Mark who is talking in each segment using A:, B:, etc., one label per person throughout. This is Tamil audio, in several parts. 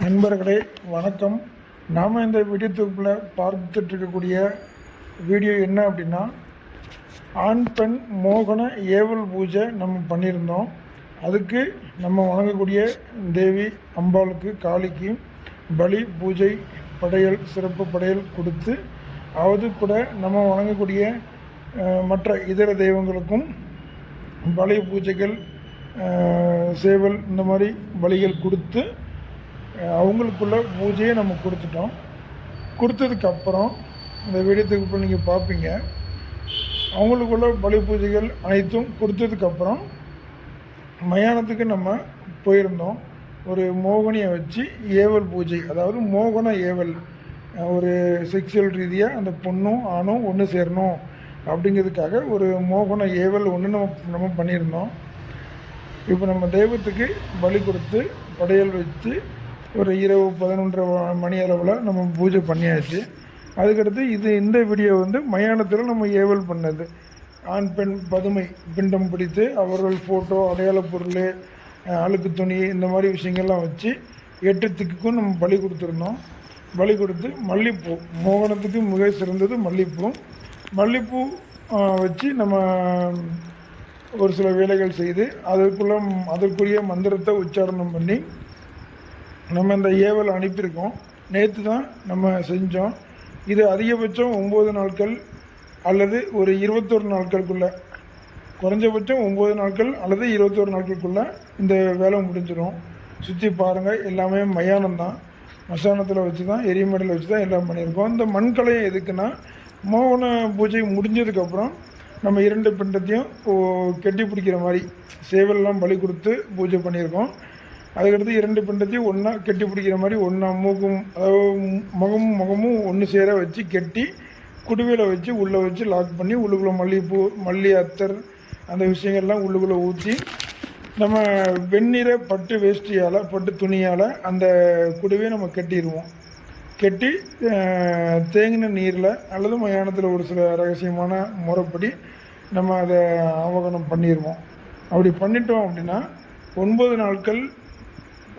A: நண்பர்களே வணக்கம். நாம் இந்த வீடியோ தொகுப்பில் பார்த்துட்டு இருக்கக்கூடிய வீடியோ என்ன அப்படின்னா, ஆண் பெண் மோகன ஏவல் பூஜை நம்ம பண்ணியிருந்தோம். அதுக்கு நம்ம வணங்கக்கூடிய தேவி அம்பாளுக்கு காளிக்கு பலி பூஜை படையல் சிறப்பு படையல் கொடுத்து, அது கூட நம்ம வணங்கக்கூடிய மற்ற இதர தெய்வங்களுக்கும் பலி பூஜைகள் சேவல் இந்த மாதிரி பலிகள் கொடுத்து அவங்களுக்குள்ள பூஜையை நம்ம கொடுத்துட்டோம். கொடுத்ததுக்கப்புறம் இந்த வீடியோத்துக்கு நீங்கள் பார்ப்பீங்க. அவங்களுக்குள்ள பலி பூஜைகள் அனைத்தும் கொடுத்ததுக்கப்புறம் மயானத்துக்கு நம்ம போயிருந்தோம். ஒரு மோகனியை வச்சு ஏவல் பூஜை, அதாவது மோகன ஏவல், ஒரு செக்ஷுவல் ரீதியாக அந்த பொண்ணும் ஆணும் ஒன்று சேரணும் அப்படிங்கிறதுக்காக ஒரு மோகன ஏவல் ஒன்று நம்ம பண்ணியிருந்தோம். இப்போ நம்ம தெய்வத்துக்கு பலி கொடுத்து படையல் வச்சு ஒரு இரவு 11:30 மணி அளவில் நம்ம பூஜை பண்ணியாச்சு. அதுக்கடுத்து இந்த வீடியோ மயானத்தில் நம்ம ஏவல் பண்ணது. ஆண் பெண் பதுமை பிண்டம் பிடித்து அவர்கள் ஃபோட்டோ, அடையாள பொருள், அழுக்கு துணி, இந்த மாதிரி விஷயங்கள்லாம் வச்சு 8 திக்குக்கும் நம்ம பலி கொடுத்துருந்தோம். பலி கொடுத்து மல்லிப்பூ, மோகனத்துக்கு மிக சிறந்தது மல்லிப்பூ. மல்லிப்பூ வச்சு நம்ம ஒரு சில வேலைகள் செய்து அதற்குரிய மந்திரத்தை உச்சாரணம் பண்ணி நம்ம இந்த ஏவல் அனுப்பியிருக்கோம். நேற்று தான் நம்ம செஞ்சோம். இது அதிகபட்சம் 9 நாட்கள் அல்லது ஒரு 21 நாட்களுக்குள்ளே, குறைஞ்சபட்சம் 9 நாட்கள் அல்லது 21 நாட்களுக்குள்ளே இந்த வேலை முடிஞ்சிடும். சுற்றி பாருங்கள், எல்லாமே மயானம் தான், மசானத்தில் வச்சு தான், எரிமடையில் வச்சு தான் எல்லாம் பண்ணியிருக்கோம். இந்த மண்கலையை எதுக்குன்னா, மோகன பூஜை முடிஞ்சதுக்கப்புறம் நம்ம 2 பிண்டத்தையும் கெட்டி பிடிக்கிற மாதிரி சேவல்லாம் பலி கொடுத்து பூஜை பண்ணியிருக்கோம். அதுக்கடுத்து 2 பிண்டத்தையும் ஒன்றா கெட்டி பிடிக்கிற மாதிரி ஒன்றா முகமும் ஒன்று சேர வச்சு கெட்டி குடுவையில் வச்சு உள்ளே வச்சு லாக் பண்ணி உள்ளுக்குள்ளே மல்லிகைப்பூ, மல்லி, அத்தர் அந்த விஷயங்கள்லாம் உள்ளுக்குள்ளே ஊற்றி நம்ம வெண்ணிற பட்டு வேஷ்டியால், பட்டு துணியால் அந்த குடுவையை நம்ம கெட்டிடுவோம். கெட்டி தேங்கின நீரில் அல்லது மயானத்தில் ஒரு சில ரகசியமான முறைப்படி நம்ம அதை ஆவகனம் பண்ணிடுவோம். அப்படி பண்ணிட்டோம் அப்படின்னா 9 நாட்கள்,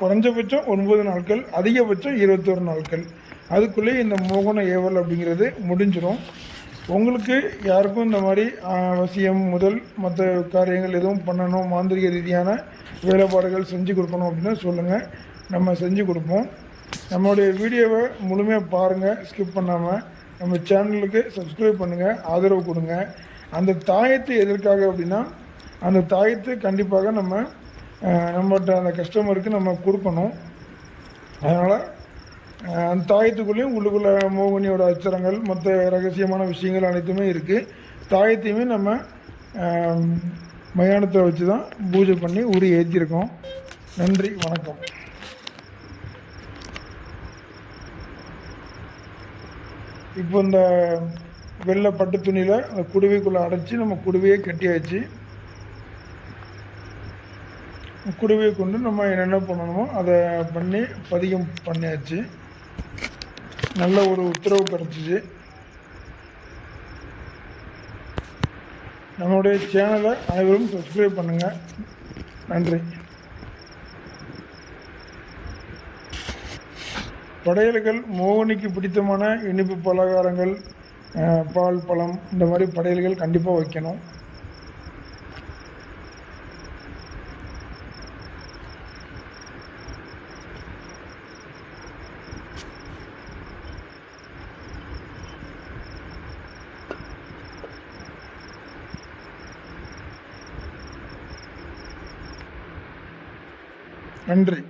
A: குறைஞ்சபட்சம் 9 நாட்கள், அதிகபட்சம் 21 நாட்கள், அதுக்குள்ளே இந்த மோகன ஏவல் அப்படிங்கிறது முடிஞ்சிடும். உங்களுக்கு யாருக்கும் இந்த மாதிரி அவசியம் முதல் மற்ற காரியங்கள் எதுவும் பண்ணணும், மாந்திரிக ரீதியான வேலைப்பாடுகள் செஞ்சு கொடுக்கணும் அப்படின்னா சொல்லுங்கள், நம்ம செஞ்சு கொடுப்போம். நம்மளுடைய வீடியோவை முழுமையாக பாருங்கள், ஸ்கிப் பண்ணாமல். நம்ம சேனலுக்கு சப்ஸ்கிரைப் பண்ணுங்கள், ஆதரவு கொடுங்க. அந்த தாயத்து எதற்காக அப்படின்னா, அந்த தாயத்து கண்டிப்பாக நம்மகிட்ட அந்த கஸ்டமருக்கு நம்ம கொடுக்கணும். அதனால் அந்த தாயத்துக்குள்ளேயும் உள்ளுக்குள்ள மோகினியோட அச்சரங்கள், மற்ற ரகசியமான விஷயங்கள் அனைத்துமே இருக்குது. தாயத்தையுமே நம்ம மயானத்தை வச்சு தான் பூஜை பண்ணி உரி ஏற்றிருக்கோம். நன்றி, வணக்கம். இப்போ இந்த வெள்ளை பட்டு துணியில் அந்த குடுவைக்குள்ளே அடைச்சி நம்ம குடுவையை கட்டியாச்சு. குடுவையை கொண்டு நம்ம என்னென்ன பண்ணணுமோ அதை பண்ணி பதிகம் பண்ணியாச்சு. நல்ல ஒரு உத்தரவு கிடச்சிச்சு. நம்மளுடைய சேனலை அனைவரும் சப்ஸ்கிரைப் பண்ணுங்கள். நன்றி. படையல்கள், மோகினிக்கு பிடித்தமான இனிப்பு பலகாரங்கள், பால், பழம், இந்த மாதிரி படையல்கள் கண்டிப்பாக வைக்கணும். நன்றி.